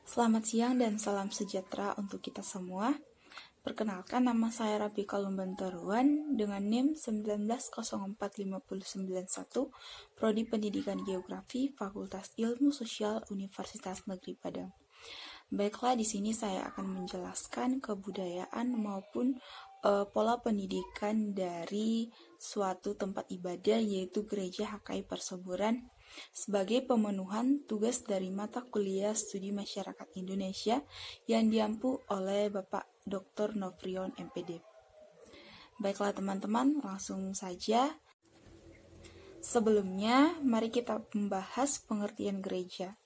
Selamat siang dan salam sejahtera untuk kita semua. Perkenalkan, nama saya Rabika Lumbantaruan dengan NIM 1904591, Prodi Pendidikan Geografi, Fakultas Ilmu Sosial, Universitas Negeri Padang. Baiklah, di sini saya akan menjelaskan kebudayaan maupun pola pendidikan dari suatu tempat ibadah, yaitu Gereja HKI Perseburan, sebagai pemenuhan tugas dari mata kuliah Studi Masyarakat Indonesia yang diampu oleh Bapak Dr. Novrion MPD. Baiklah teman-teman, langsung saja. Sebelumnya, mari kita membahas pengertian gereja.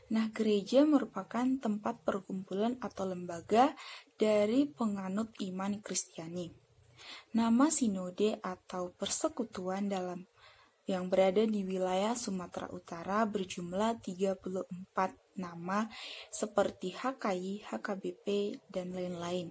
Nah, gereja merupakan tempat perkumpulan atau lembaga dari penganut iman Kristiani. Nama sinode atau persekutuan yang berada di wilayah Sumatera Utara berjumlah 34 nama seperti HKI, HKBP, dan lain-lain.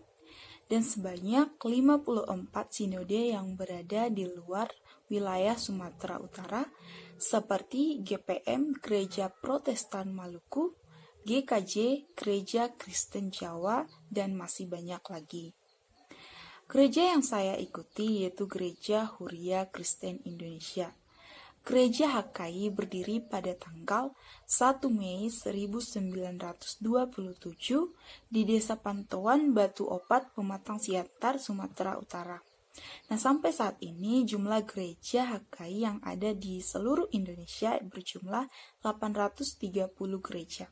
Dan sebanyak 54 sinode yang berada di luar wilayah Sumatera Utara seperti GPM, Gereja Protestan Maluku, GKJ, Gereja Kristen Jawa, dan masih banyak lagi. Gereja yang saya ikuti yaitu Gereja Huria Kristen Indonesia. Gereja HKI berdiri pada tanggal 1 Mei 1927 di Desa Pantauan, Batu Opat, Pematang Siantar, Sumatera Utara. Nah, sampai saat ini jumlah gereja HKI yang ada di seluruh Indonesia berjumlah 830 gereja.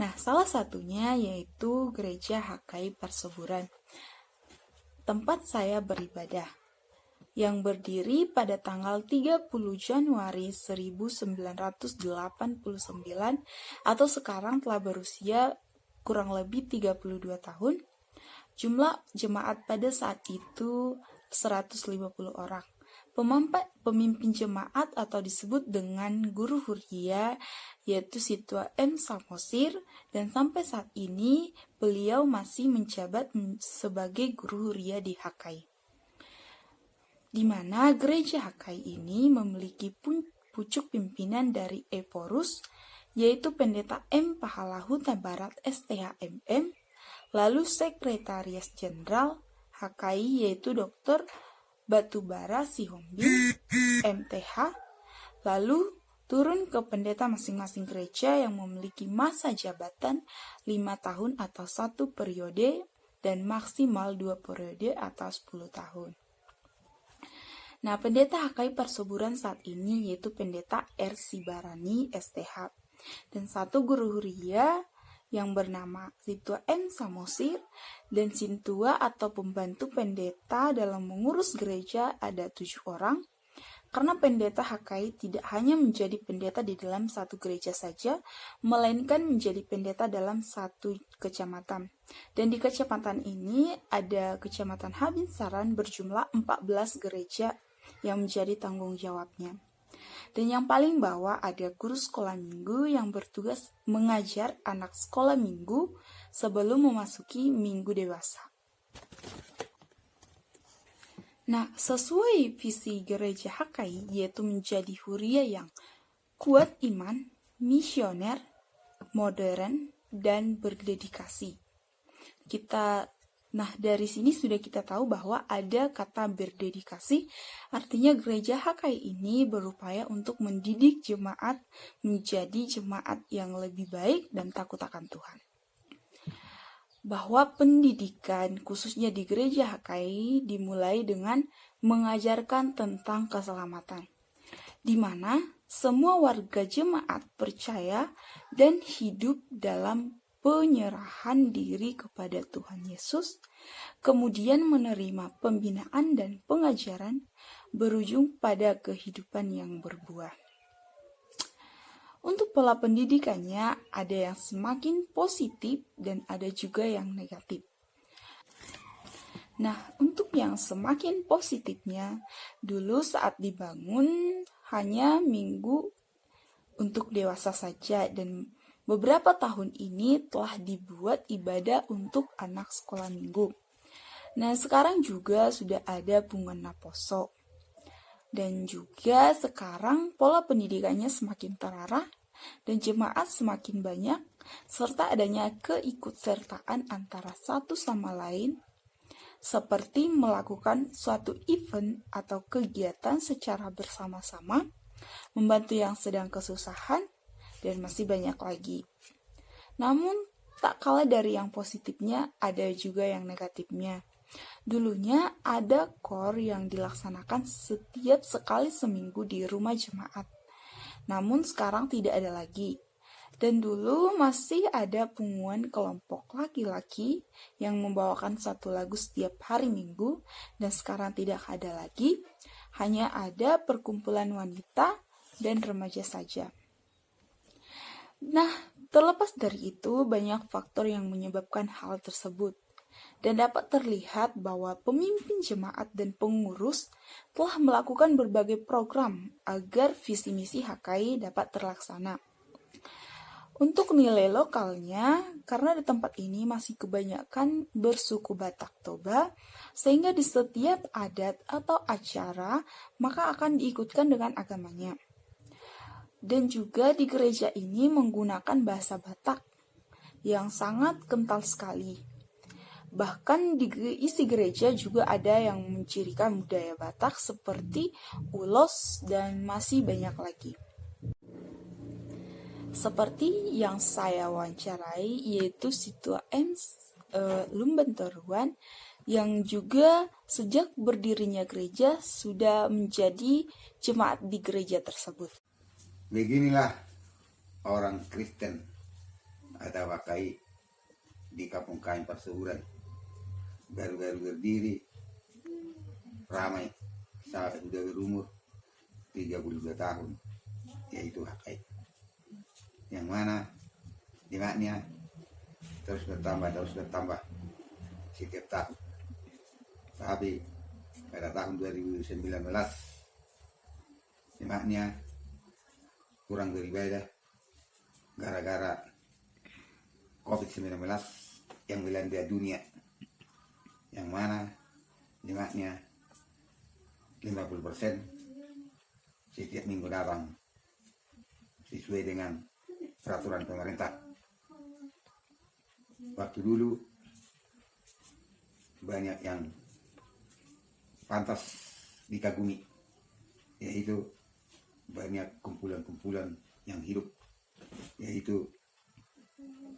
Nah, salah satunya yaitu Gereja HKI Perseburan, tempat saya beribadah, yang berdiri pada tanggal 30 Januari 1989 atau sekarang telah berusia kurang lebih 32 tahun. Jumlah jemaat pada saat itu 150 orang. Pemimpin jemaat atau disebut dengan guru huria yaitu Situa M. Samosir, dan sampai saat ini beliau masih menjabat sebagai guru huria di HKI. Di mana gereja HKI ini memiliki pucuk pimpinan dari Eporus, yaitu Pendeta M. Pahala Huta Barat STHMM, lalu Sekretaris Jenderal HKI yaitu Dr. Batubara Sihombi MTH, lalu turun ke pendeta masing-masing gereja yang memiliki masa jabatan 5 tahun atau 1 periode dan maksimal 2 periode atau 10 tahun. Nah, pendeta HKI Perseburan saat ini yaitu Pendeta R. Sibarani STH, dan satu guru huria yang bernama Situa M. Samosir, dan Sintua atau pembantu pendeta dalam mengurus gereja ada 7 orang. Karena pendeta HKI tidak hanya menjadi pendeta di dalam satu gereja saja, melainkan menjadi pendeta dalam satu kecamatan. Dan di kecamatan ini ada Kecamatan Habinsaran berjumlah 14 gereja yang menjadi tanggung jawabnya. Dan yang paling bawah ada guru sekolah minggu yang bertugas mengajar anak sekolah minggu sebelum memasuki minggu dewasa. Nah, sesuai visi gereja HKI yaitu menjadi huria yang kuat iman, misioner, modern, dan berdedikasi. Nah, dari sini sudah kita tahu bahwa ada kata berdedikasi, artinya gereja HKI ini berupaya untuk mendidik jemaat menjadi jemaat yang lebih baik dan takut akan Tuhan. Bahwa pendidikan khususnya di gereja HKI dimulai dengan mengajarkan tentang keselamatan, di mana semua warga jemaat percaya dan hidup dalam penyerahan diri kepada Tuhan Yesus, kemudian menerima pembinaan dan pengajaran berujung pada kehidupan yang berbuah. Untuk pola pendidikannya ada yang semakin positif dan ada juga yang negatif. Nah, untuk yang semakin positifnya, dulu saat dibangun hanya minggu untuk dewasa saja, dan beberapa tahun ini telah dibuat ibadah untuk anak sekolah minggu. Nah, sekarang juga sudah ada Bungana Poso. Dan juga sekarang pola pendidikannya semakin terarah dan jemaat semakin banyak, serta adanya keikutsertaan antara satu sama lain, seperti melakukan suatu event atau kegiatan secara bersama-sama, membantu yang sedang kesusahan, dan masih banyak lagi. Namun, tak kalah dari yang positifnya, ada juga yang negatifnya. Dulunya ada KOR yang dilaksanakan setiap sekali seminggu di rumah jemaat. Namun sekarang tidak ada lagi. Dan dulu masih ada pengumuman kelompok laki-laki yang membawakan satu lagu setiap hari Minggu, dan sekarang tidak ada lagi. Hanya ada perkumpulan wanita dan remaja saja. Nah, terlepas dari itu, banyak faktor yang menyebabkan hal tersebut. Dan dapat terlihat bahwa pemimpin jemaat dan pengurus telah melakukan berbagai program agar visi misi HKI dapat terlaksana. Untuk nilai lokalnya, karena di tempat ini masih kebanyakan bersuku Batak Toba, sehingga di setiap adat atau acara, maka akan diikutkan dengan agamanya. Dan juga di gereja ini menggunakan bahasa Batak yang sangat kental sekali. Bahkan di isi gereja juga ada yang mencirikan budaya Batak seperti ulos dan masih banyak lagi. Seperti yang saya wawancarai, yaitu Situa M. Lumbentoruan, yang juga sejak berdirinya gereja sudah menjadi jemaat di gereja tersebut. Beginilah orang Kristen atau HKI di Kampung Kami Pasuruan. Baru-baru berdiri, ramai, saat sudah berumur 32 tahun, yaitu HKI. Yang mana jemaatnya terus bertambah setiap tahun. Tapi pada tahun 2019 jemaatnya kurang beribadah gara-gara COVID-19 yang melanda dunia, yang mana jemaatnya 50% setiap minggu datang sesuai dengan peraturan pemerintah. Waktu dulu banyak yang pantas dikagumi, yaitu banyak kumpulan-kumpulan yang hidup, yaitu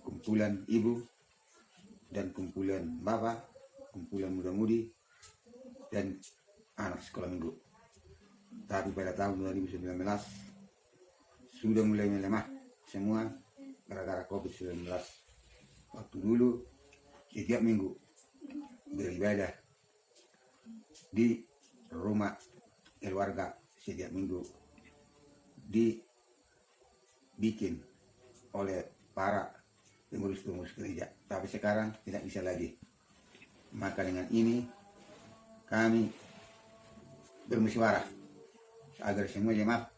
kumpulan ibu dan kumpulan bapak, kumpulan muda-mudi dan anak sekolah minggu. Tapi pada tahun 2019 sudah mulai melemah semua gara-gara COVID-19. Waktu dulu setiap minggu beribadah di rumah keluarga, setiap minggu dibikin oleh para pengurus-pengurus gereja. Tapi sekarang tidak bisa lagi. Maka dengan ini kami bermusyawarah agar semua jemaat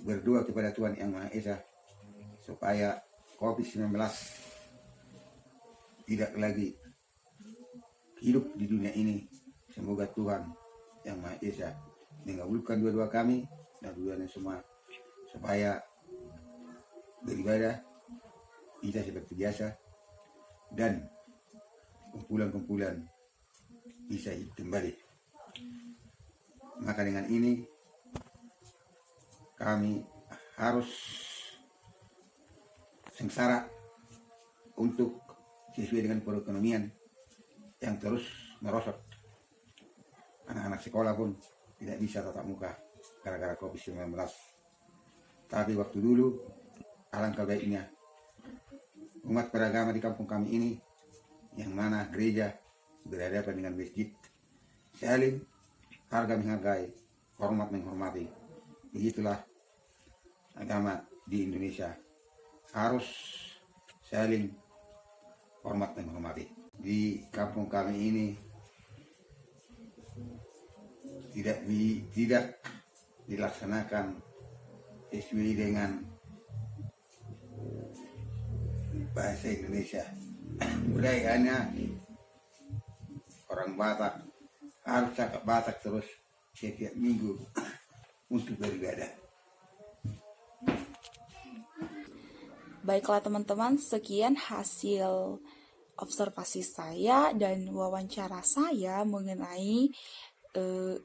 berdoa kepada Tuhan Yang Maha Esa supaya COVID-19 tidak lagi hidup di dunia ini. Semoga Tuhan Yang Maha Esa mengabulkan doa-doa kami dan doanya semua supaya beribadah kita seperti biasa dan kumpulan-kumpulan bisa hidup kembali. Maka dengan ini kami harus sengsara untuk sesuai dengan perekonomian yang terus merosot. Anak-anak sekolah pun tidak bisa tatap muka gara-gara COVID-19. Tapi waktu dulu alangkah baiknya umat beragama di kampung kami ini, yang mana gereja berhadapan dengan masjid, saling harga menghargai, hormat menghormati. Begitulah agama di Indonesia, harus saling hormat menghormati. Di kampung kami ini tidak dilaksanakan sesuai dengan bahasa Indonesia. Budayanya orang Batak harus cakap Batak terus setiap minggu untuk beribadah. Baiklah teman-teman, sekian hasil observasi saya dan wawancara saya mengenai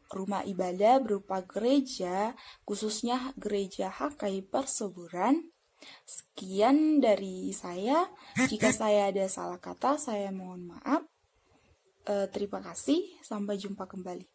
rumah ibadah berupa gereja, khususnya gereja HKI Perseburan. Sekian dari saya. Jika saya ada salah kata, saya mohon maaf. Terima kasih. Sampai jumpa kembali.